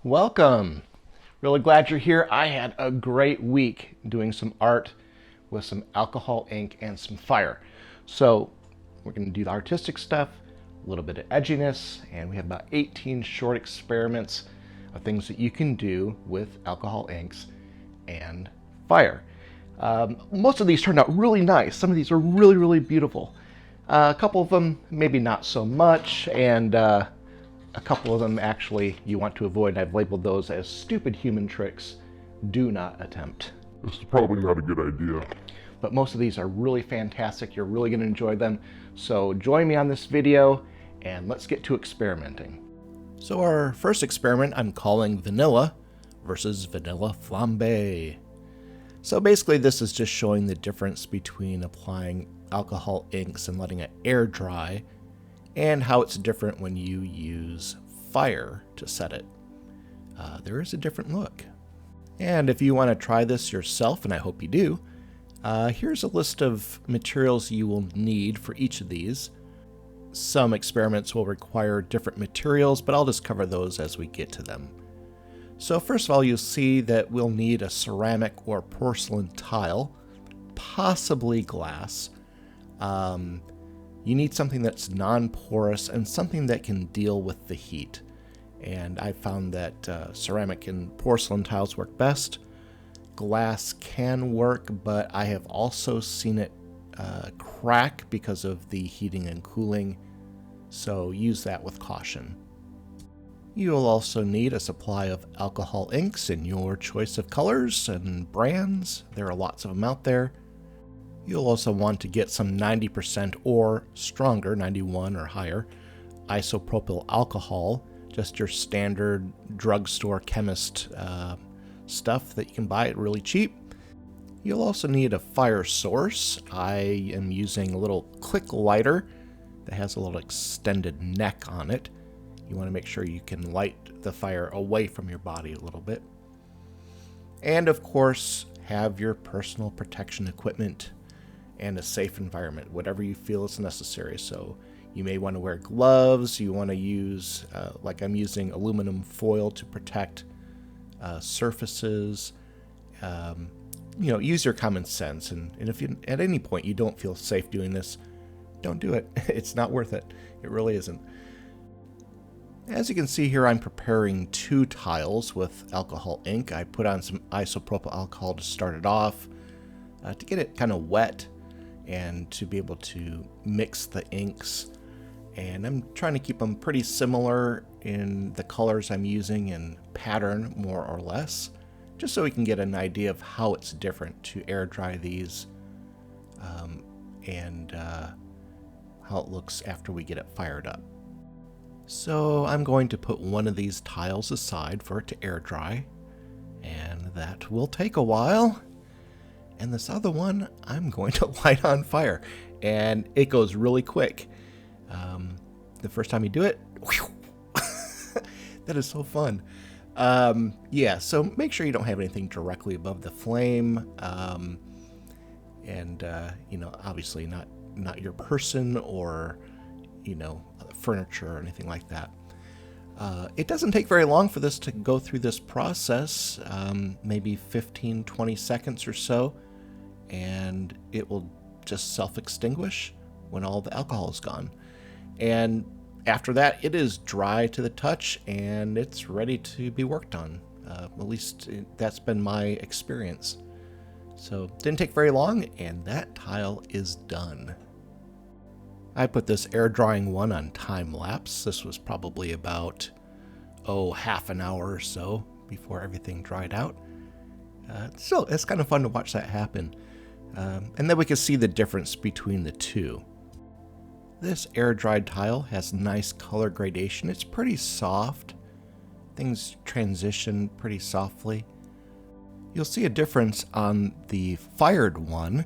Welcome. Really glad you're here. I had a great week doing some art with some alcohol ink and some fire. So we're going to do the artistic stuff, a little bit of edginess, and we have about 18 short experiments of things that you can do with alcohol inks and fire. Most of these turned out really nice. Some of these are really, really beautiful. A couple of them maybe not so much, and a couple of them actually you want to avoid. I've labeled those as stupid human tricks. Do not attempt. This is probably not a good idea. But most of these are really fantastic. You're really going to enjoy them. So join me on this video and let's get to experimenting. So our first experiment I'm calling vanilla versus vanilla flambe. So basically this is just showing the difference between applying alcohol inks and letting it air dry, and how it's different when you use fire to set it. There is a different look. And if you want to try this yourself, and I hope you do, here's a list of materials you will need for each of these. Some experiments will require different materials, but I'll just cover those as we get to them. So first of all, you'll see that we'll need a ceramic or porcelain tile, possibly glass. You need something that's non-porous and something that can deal with the heat. And I found that ceramic and porcelain tiles work best. Glass can work, but I have also seen it crack because of the heating and cooling, so use that with caution. You'll also need a supply of alcohol inks in your choice of colors and brands. There are lots of them out there. You'll also want to get some 90% or stronger, 91 or higher, isopropyl alcohol, just your standard drugstore chemist stuff that you can buy at really cheap. You'll also need a fire source. I am using a little quick lighter that has a little extended neck on it. You want to make sure you can light the fire away from your body a little bit. And of course, have your personal protection equipment and a safe environment, whatever you feel is necessary. So you may want to wear gloves, you want to use, like I'm using aluminum foil to protect surfaces. Use your common sense, and if you, at any point you don't feel safe doing this, don't do it. It's not worth it. It really isn't. As you can see here, I'm preparing 2 tiles with alcohol ink. I put on some isopropyl alcohol to start it off, to get it kind of wet and to be able to mix the inks. And I'm trying to keep them pretty similar in the colors I'm using and pattern, more or less, just so we can get an idea of how it's different to air dry these and how it looks after we get it fired up. So I'm going to put one of these tiles aside for it to air dry, and that will take a while. And this other one I'm going to light on fire, and it goes really quick. The first time you do it, that is so fun. Yeah, so make sure you don't have anything directly above the flame, and obviously not your person or furniture or anything like that. It doesn't take very long for this to go through this process, maybe 15-20 seconds or so, and it will just self-extinguish when all the alcohol is gone. And after that, it is dry to the touch and it's ready to be worked on. At least that's been my experience. So it didn't take very long, and that tile is done. I put this air drying one on time lapse. This was probably about half an hour or so before everything dried out. Still, it's kind of fun to watch that happen. And then we can see the difference between the two. This air dried tile has nice color gradation. It's pretty soft. Things transition pretty softly. You'll see a difference on the fired one.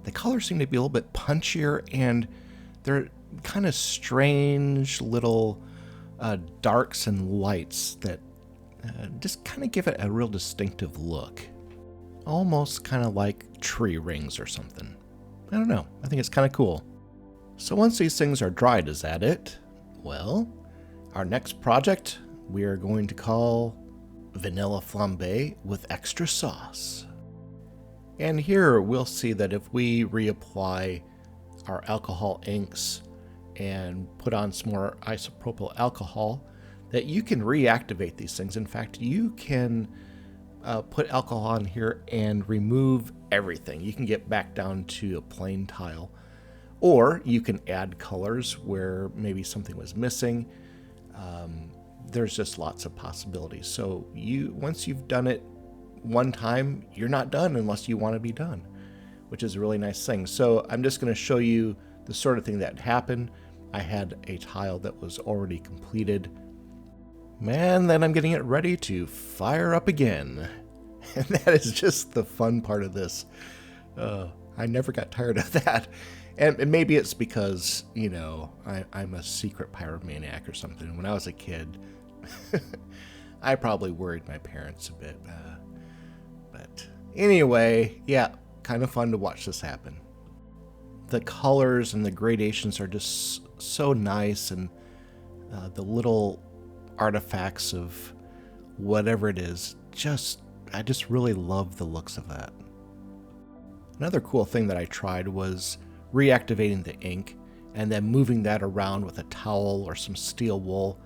The colors seem to be a little bit punchier, and they're kind of strange little darks and lights that just kind of give it a real distinctive look. Almost kind of like tree rings or something. I don't know. I think it's kind of cool. So once these things are dried, is that it? Well, our next project we are going to call vanilla flambe with extra sauce. And here we'll see that if we reapply our alcohol inks and put on some more isopropyl alcohol, that you can reactivate these things. In fact, you can put alcohol on here and remove everything. You can get back down to a plain tile. Or you can add colors where maybe something was missing. There's just lots of possibilities. So once you've done it one time, you're not done unless you want to be done, which is a really nice thing. So I'm just going to show you the sort of thing that happened. I had a tile that was already completed. Man, then I'm getting it ready to fire up again. And that is just the fun part of this. I never got tired of that. And maybe it's because, I'm a secret pyromaniac or something. When I was a kid, I probably worried my parents a bit. But anyway, yeah, kind of fun to watch this happen. The colors and the gradations are just so nice, and the little artifacts of whatever it is, I just really love the looks of that. Another cool thing that I tried was reactivating the ink and then moving that around with a towel or some steel wool,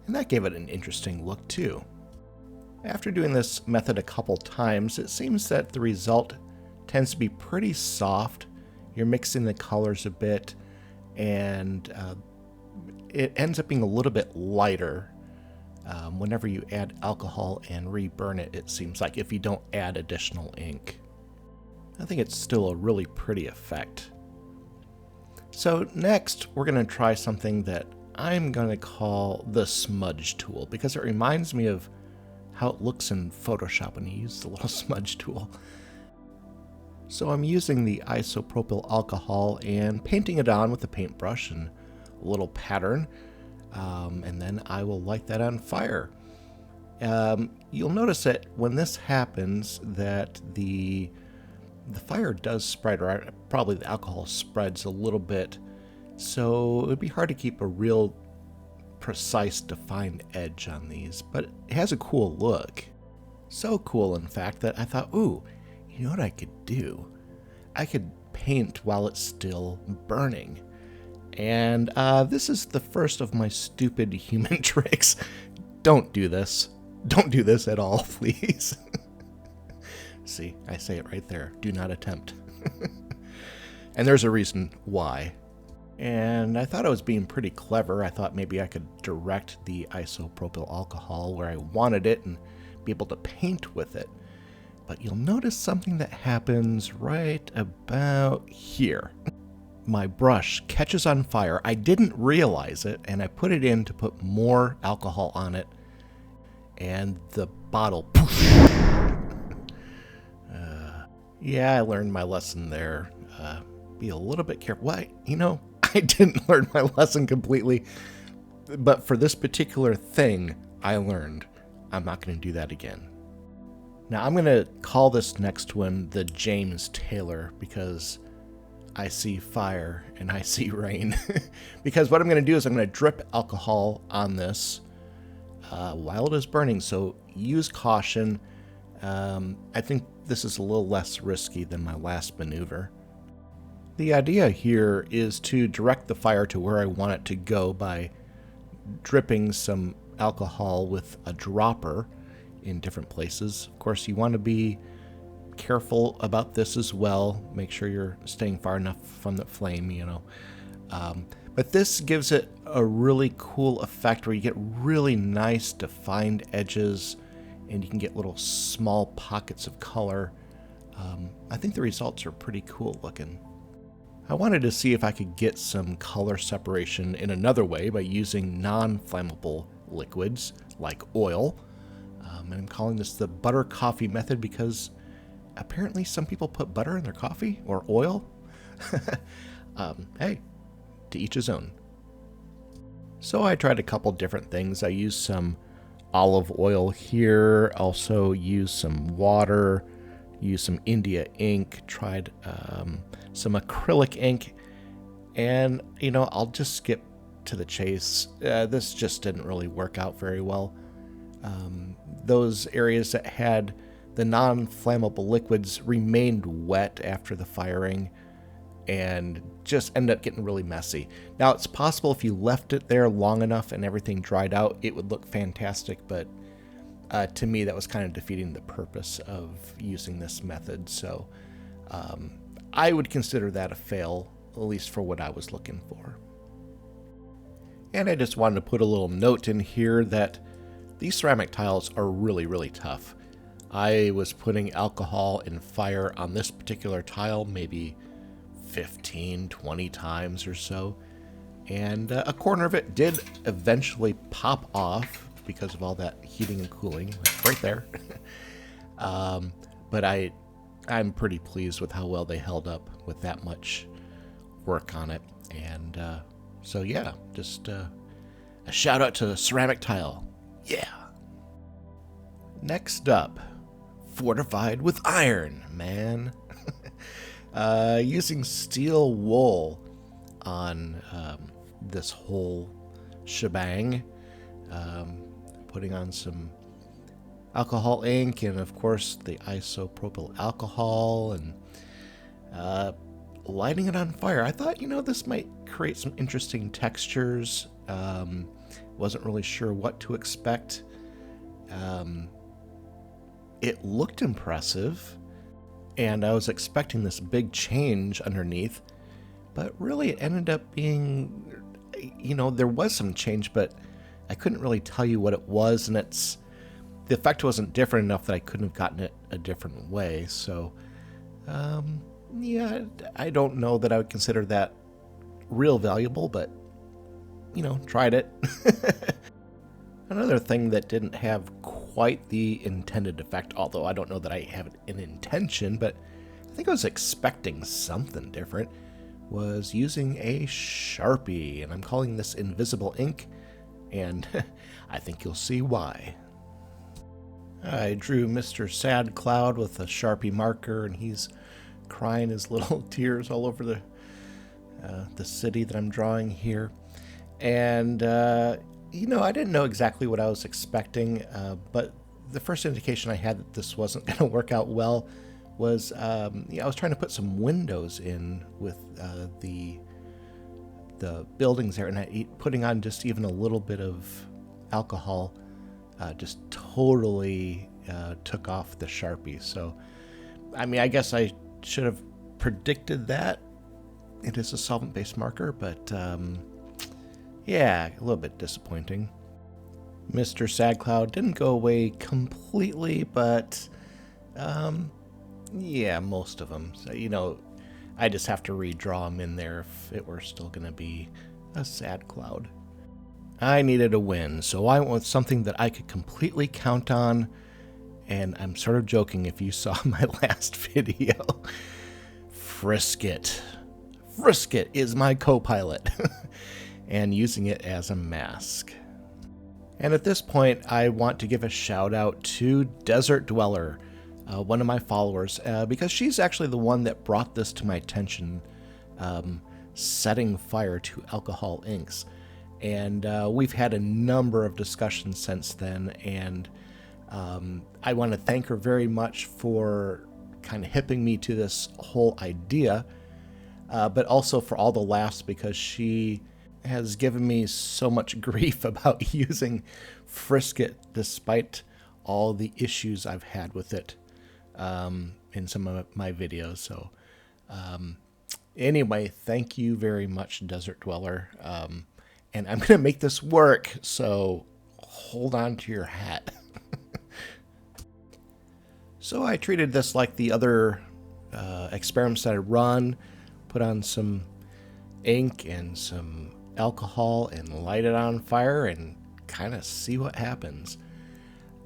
and that gave it an interesting look too. After doing this method a couple times, it seems that the result tends to be pretty soft. You're mixing the colors a bit, and it ends up being a little bit lighter whenever you add alcohol and reburn it, it seems like, if you don't add additional ink. I think it's still a really pretty effect. So next, we're going to try something that I'm going to call the smudge tool, because it reminds me of how it looks in Photoshop when you use the little smudge tool. So I'm using the isopropyl alcohol and painting it on with a paintbrush and a little pattern, and then I will light that on fire. You'll notice that when this happens that the fire does spread, or probably the alcohol spreads a little bit, so it would be hard to keep a real precise defined edge on these, but it has a cool look. So cool, in fact, that I thought, ooh, you know what I could do? I could paint while it's still burning. And this is the first of my stupid human tricks. Don't do this. Don't do this at all, please. See, I say it right there. Do not attempt. And there's a reason why. And I thought I was being pretty clever. I thought maybe I could direct the isopropyl alcohol where I wanted it and be able to paint with it. But you'll notice something that happens right about here. My brush catches on fire. I didn't realize it, and I put it in to put more alcohol on it, and the bottle poof. Yeah, I learned my lesson there. Be a little bit careful. Why? I didn't learn my lesson completely, but for this particular thing, I learned. I'm not going to do that again. Now, I'm going to call this next one the James Taylor, because I see fire and I see rain. Because what I'm going to do is I'm going to drip alcohol on this while it is burning, so use caution. I think this is a little less risky than my last maneuver. The idea here is to direct the fire to where I want it to go by dripping some alcohol with a dropper in different places. Of course, you want to be careful about this as well. Make sure you're staying far enough from the flame, But this gives it a really cool effect where you get really nice defined edges, and you can get little small pockets of color. I think the results are pretty cool looking. I wanted to see if I could get some color separation in another way by using non-flammable liquids like oil. And I'm calling this the butter coffee method because apparently some people put butter in their coffee or oil. Hey, to each his own. So I tried a couple different things. I used some olive oil here, also used some water, used some India ink, tried some acrylic ink, and I'll just skip to the chase. This just didn't really work out very well. those areas that had the non-flammable liquids remained wet after the firing and just ended up getting really messy. Now, it's possible if you left it there long enough and everything dried out, it would look fantastic, but to me, that was kind of defeating the purpose of using this method. So I would consider that a fail, at least for what I was looking for. And I just wanted to put a little note in here that these ceramic tiles are really, really tough. I was putting alcohol and fire on this particular tile maybe 15, 20 times or so. And a corner of it did eventually pop off because of all that heating and cooling right there. But I'm pretty pleased with how well they held up with that much work on it. And so yeah, just a shout out to the ceramic tile. Yeah. Next up, fortified with iron, man. Using steel wool on this whole shebang. Putting on some alcohol ink and, of course, the isopropyl alcohol and lighting it on fire. I thought, this might create some interesting textures. Wasn't really sure what to expect. It looked impressive, and I was expecting this big change underneath, but really it ended up being, there was some change, but I couldn't really tell you what it was, and the effect wasn't different enough that I couldn't have gotten it a different way. So, yeah, I don't know that I would consider that real valuable, but, tried it. Another thing that didn't have quite the intended effect, although I don't know that I have an intention, but I think I was expecting something different, was using a Sharpie, and I'm calling this invisible ink, and I think you'll see why. I drew Mr. Sad Cloud with a Sharpie marker, and he's crying his little tears all over the city that I'm drawing here. And, I didn't know exactly what I was expecting, but the first indication I had that this wasn't going to work out well was, I was trying to put some windows in with the buildings there, and putting on just even a little bit of alcohol just totally took off the Sharpie. So, I guess I should have predicted that. It is a solvent-based marker, but yeah, a little bit disappointing. Mr. Sad Cloud didn't go away completely, but yeah, most of them. So, I just have to redraw them in there if it were still going to be a sad cloud. I needed a win, so I went with something that I could completely count on, and I'm sort of joking if you saw my last video. Frisket. Frisket is my co-pilot, and using it as a mask. And at this point, I want to give a shout out to Desert Dweller, one of my followers, because she's actually the one that brought this to my attention, setting fire to alcohol inks. And we've had a number of discussions since then, and I want to thank her very much for kind of hipping me to this whole idea, but also for all the laughs, because she has given me so much grief about using Frisket despite all the issues I've had with it in some of my videos. So anyway, thank you very much, Desert Dweller. And I'm going to make this work, so hold on to your hat. So I treated this like the other experiments that I run, put on some ink and some alcohol and light it on fire and kind of see what happens.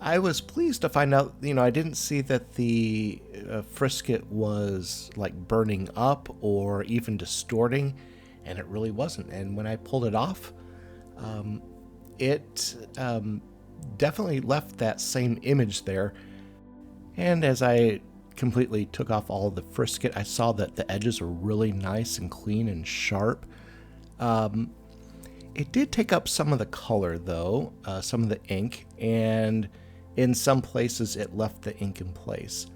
I was pleased to find out, I didn't see that the frisket was like burning up or even distorting, and it really wasn't. And when I pulled it off, it definitely left that same image there. And as I completely took off all of the frisket, I saw that the edges were really nice and clean and sharp. It did take up some of the color, though, some of the ink, and In some places, it left the ink in place.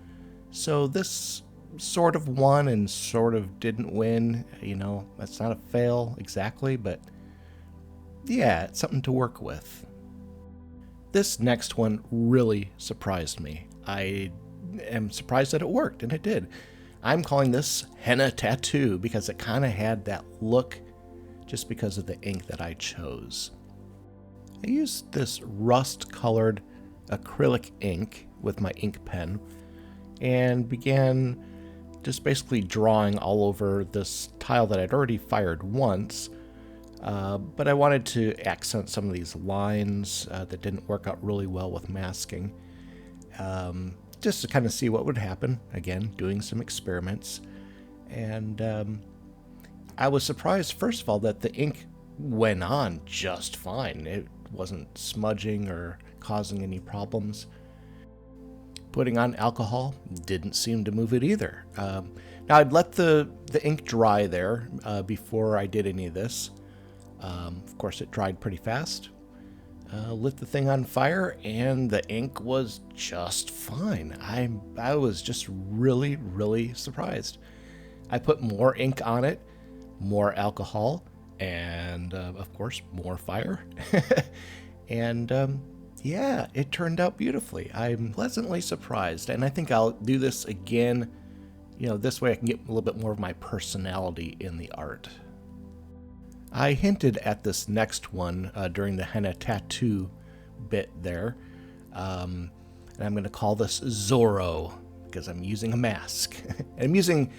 So this sort of won and sort of didn't win. That's not a fail exactly, but yeah, it's something to work with. This next one really surprised me. I am surprised that it worked, and it did. I'm calling this Henna Tattoo because it kind of had that look just because of the ink that I chose. I used this rust-colored acrylic ink with my ink pen and began just basically drawing all over this tile that I'd already fired once, but I wanted to accent some of these lines that didn't work out really well with masking, just to kind of see what would happen. Again, doing some experiments. And I was surprised, first of all, that the ink went on just fine. It wasn't smudging or causing any problems. Putting on alcohol didn't seem to move it either. Now, I'd let the ink dry there before I did any of this. Of course, it dried pretty fast. Lit the thing on fire, and the ink was just fine. I was just really, really surprised. I put more ink on it, more alcohol, and of course, more fire. And yeah, it turned out beautifully. I'm pleasantly surprised, and I think I'll do this again. This way I can get a little bit more of my personality in the art. I hinted at this next one during the henna tattoo bit there, and I'm going to call this Zorro because I'm using a mask. And I'm using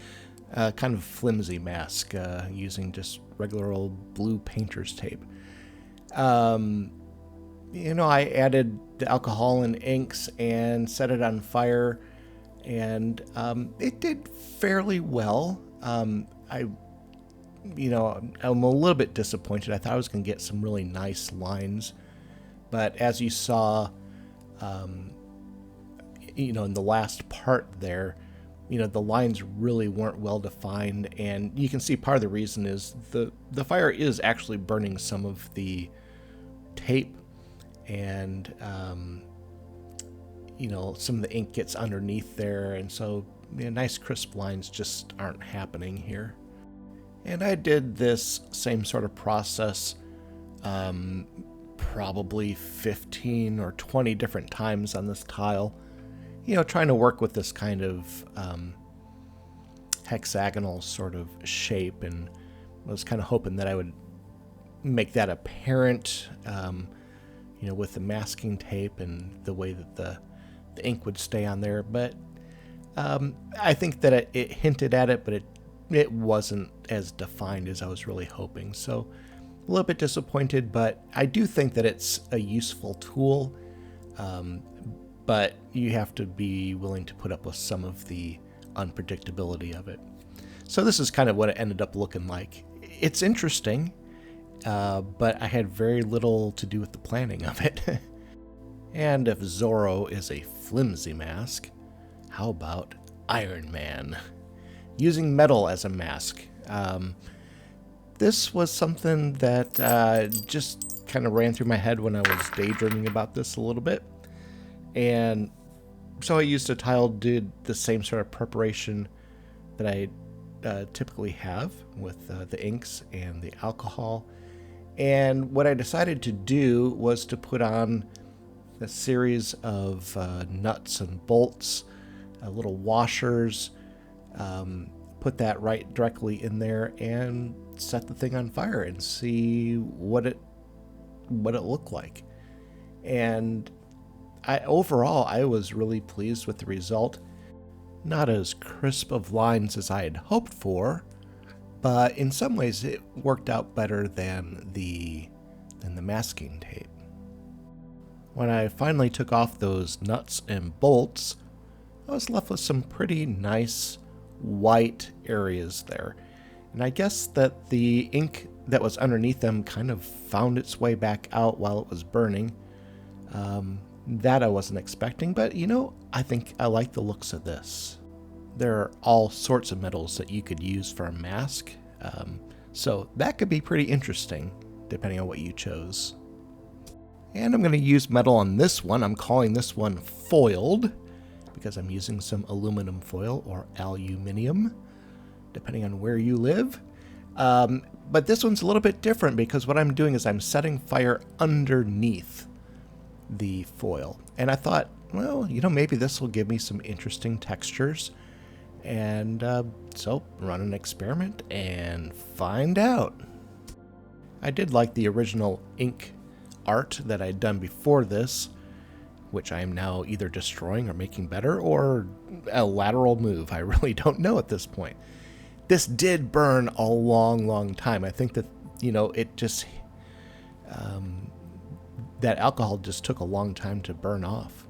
a kind of flimsy mask, using just regular old blue painter's tape. I added the alcohol and inks and set it on fire, and it did fairly well. I'm a little bit disappointed. I thought I was going to get some really nice lines, but as you saw, in the last part there, the lines really weren't well defined, and you can see part of the reason is the fire is actually burning some of the tape, and some of the ink gets underneath there, and so nice crisp lines just aren't happening here. And I did this same sort of process probably 15 or 20 different times on this tile, trying to work with this kind of hexagonal sort of shape, and I was kind of hoping that I would make that apparent, with the masking tape and the way that the ink would stay on there. But I think that it hinted at it, but it wasn't as defined as I was really hoping. So a little bit disappointed, but I do think that it's a useful tool. But you have to be willing to put up with some of the unpredictability of it. So this is kind of what it ended up looking like. It's interesting, but I had very little to do with the planning of it. And if Zorro is a flimsy mask, how about Iron Man? Using metal as a mask. This was something that just kind of ran through my head when I was daydreaming about this a little bit. And so I used a tile, did the same sort of preparation that I typically have with the inks and the alcohol. And what I decided to do was to put on a series of nuts and bolts, little washers, put that right directly in there and set the thing on fire and see what it looked like. And overall, I was really pleased with the result. Not as crisp of lines as I had hoped for, but in some ways it worked out better than the masking tape. When I finally took off those nuts and bolts, I was left with some pretty nice white areas there. And I guess that the ink that was underneath them kind of found its way back out while it was burning. That I wasn't expecting, but I think I like the looks of this. There are all sorts of metals that you could use for a mask, so that could be pretty interesting depending on what you chose. And I'm going to use metal on this one. I'm calling this one foiled because I'm using some aluminum foil or aluminium, depending on where you live. But this one's a little bit different because what I'm doing is I'm setting fire underneath the foil. And I thought, well, maybe this will give me some interesting textures. And so run an experiment and find out. I did like the original ink art that I'd done before this, which I am now either destroying or making better, or a lateral move. I really don't know at this point. This did burn a long time. I think that, it just, that alcohol just took a long time to burn off.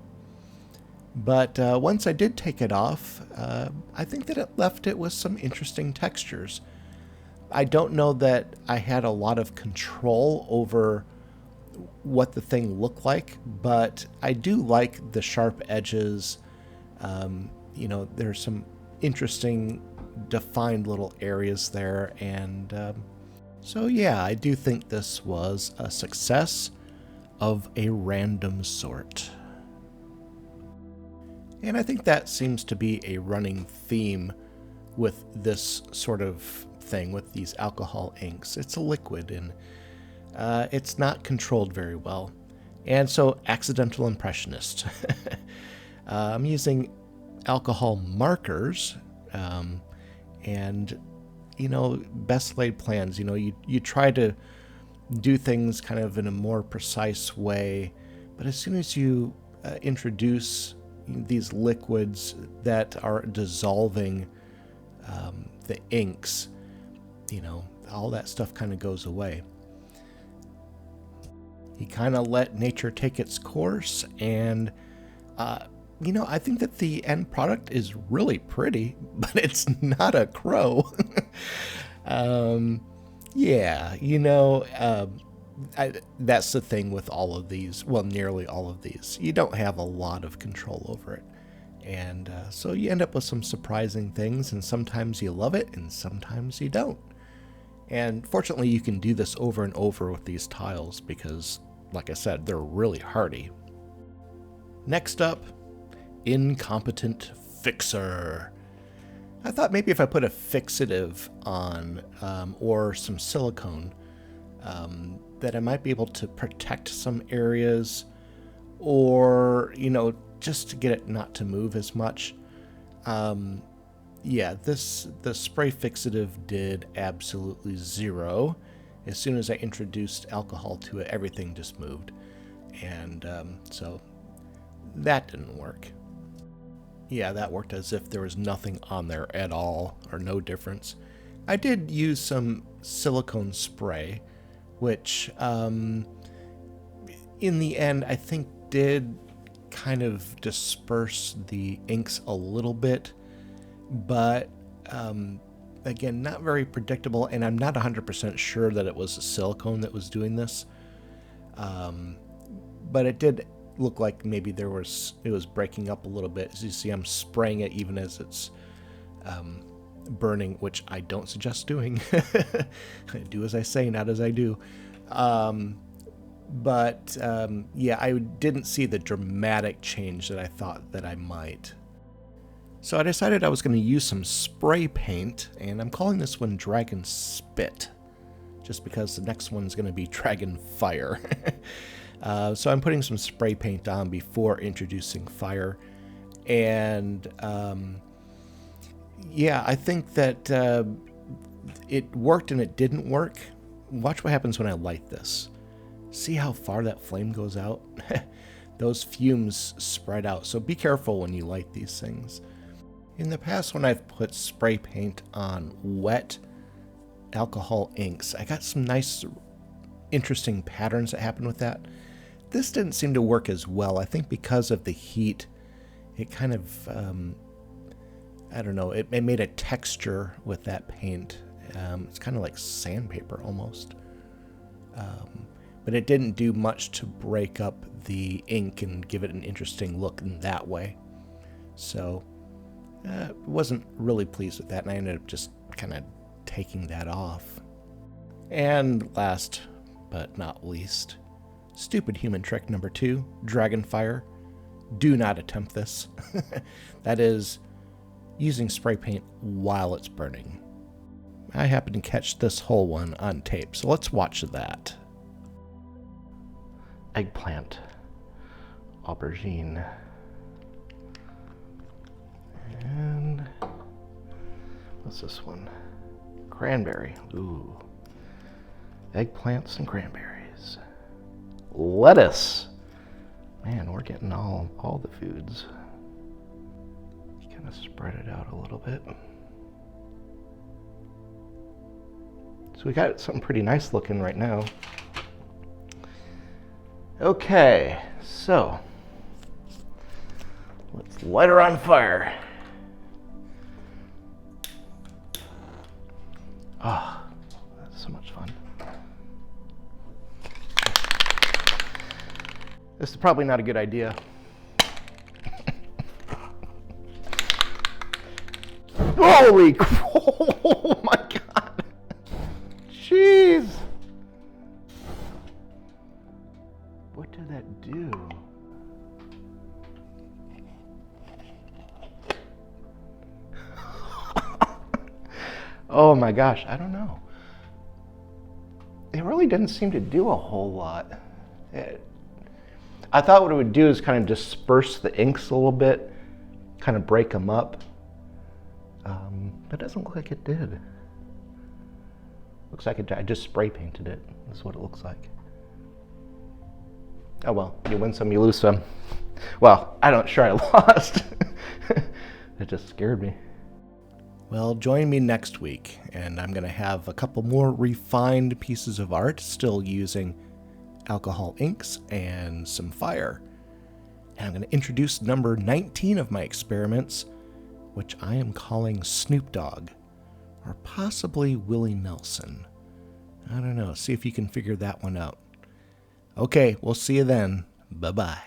But once I did take it off, I think that it left it with some interesting textures. I don't know that I had a lot of control over what the thing looked like, but I do like the sharp edges. There's some interesting defined little areas there, and so yeah, I do think this was a success of a random sort. And I think that seems to be a running theme with this sort of thing, with these alcohol inks. It's a liquid, and it's not controlled very well. And so, accidental impressionist. I'm using alcohol markers, and, best laid plans. You try to do things kind of in a more precise way, but as soon as you introduce these liquids that are dissolving the inks, all that stuff kind of goes away. You kind of let nature take its course, and I think that the end product is really pretty, but it's not a crow. That's the thing with all of these, well, nearly all of these. You don't have a lot of control over it. And so you end up with some surprising things, and sometimes you love it, and sometimes you don't. And fortunately, you can do this over and over with these tiles because, like I said, they're really hardy. Next up, incompetent fixer. I thought maybe if I put a fixative on or some silicone, that I might be able to protect some areas, or just to get it not to move as much. The spray fixative did absolutely zero. As soon as I introduced alcohol to it, everything just moved, and so that didn't work. Yeah, that worked as if there was nothing on there at all, or no difference. I did use some silicone spray, which in the end I think did kind of disperse the inks a little bit, but again, not very predictable, and I'm not 100% sure that it was silicone that was doing this, but it did look like maybe it was breaking up a little bit. As you see, I'm spraying it even as it's burning, which I don't suggest doing. I do as I say, not as I do. I didn't see the dramatic change that I thought that I might. So I decided I was going to use some spray paint, and I'm calling this one Dragon Spit, just because the next one's going to be Dragon Fire. So I'm putting some spray paint on before introducing fire, and I think that it worked and it didn't work. Watch what happens when I light this. See how far that flame goes out? Those fumes spread out, so be careful when you light these things. In the past, when I've put spray paint on wet alcohol inks, I got some nice, interesting patterns that happened with that. This didn't seem to work as well. I think because of the heat, it kind of, it made a texture with that paint. It's kind of like sandpaper almost. But it didn't do much to break up the ink and give it an interesting look in that way. So, wasn't really pleased with that, and I ended up just kind of taking that off. And last but not least, Stupid human trick number 2, dragon fire. Do not attempt this. That is using spray paint while it's burning. I happen to catch this whole one on tape, so let's watch that. Eggplant. Aubergine. And what's this one? Cranberry. Ooh. Eggplants and cranberries. Lettuce. Man, we're getting all the foods. Kind of spread it out a little bit. So we got something pretty nice looking right now. Okay, so let's light her on fire. Ah, that's so much fun. This is probably not a good idea. Holy, oh my God. Jeez. What did that do? Oh my gosh, I don't know. It really didn't seem to do a whole lot. I thought what it would do is kind of disperse the inks a little bit, kind of break them up. But it doesn't look like it did. Looks like I just spray painted it. That's what it looks like. Oh well, you win some, you lose some. Well, I'm not sure I lost. It just scared me. Well, join me next week, and I'm going to have a couple more refined pieces of art, still using alcohol inks and some fire. And I'm going to introduce number 19 of my experiments, which I am calling Snoop Dogg, or possibly Willie Nelson. I don't know. See if you can figure that one out. Okay, we'll see you then. Bye-bye.